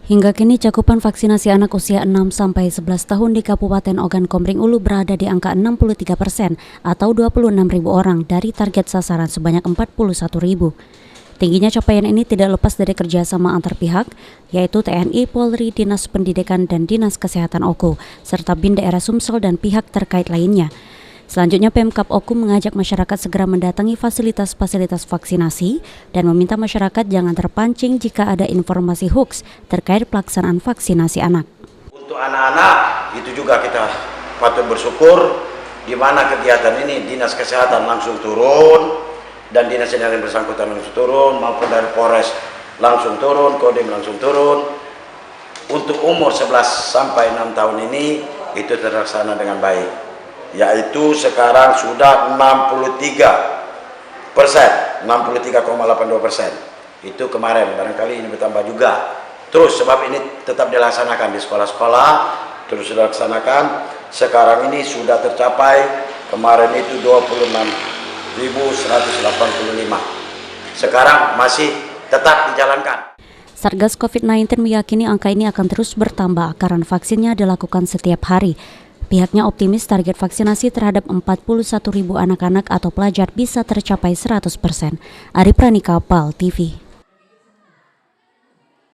Hingga kini cakupan vaksinasi anak usia 6-11 tahun di Kabupaten Ogan Komering Ulu berada di angka 63% atau 26.000 orang dari target sasaran sebanyak 41.000. Tingginya capaian ini tidak lepas dari kerjasama antar pihak, yaitu TNI, Polri, Dinas Pendidikan dan Dinas Kesehatan Oku, serta BIN daerah Sumsel dan pihak terkait lainnya. Selanjutnya Pemkab Oku mengajak masyarakat segera mendatangi fasilitas-fasilitas vaksinasi dan meminta masyarakat jangan terpancing jika ada informasi hoax terkait pelaksanaan vaksinasi anak. Untuk anak-anak itu juga kita patut bersyukur di mana kegiatan ini Dinas Kesehatan langsung turun dan Dinas yang bersangkutan langsung turun maupun dari Polres langsung turun, Kodim langsung turun. Untuk umur 11 sampai 6 tahun ini itu terlaksana dengan baik. Yaitu sekarang sudah 63%, 63,82%. Itu kemarin, barangkali ini bertambah juga. Terus sebab ini tetap dilaksanakan di sekolah-sekolah, terus dilaksanakan. Sekarang ini sudah tercapai, kemarin itu 26.185. Sekarang masih tetap dijalankan. Satgas COVID-19 meyakini angka ini akan terus bertambah karena vaksinnya dilakukan setiap hari. Pihaknya optimis target vaksinasi terhadap 41.000 anak-anak atau pelajar bisa tercapai 100%. Ari Pranika, PAL TV.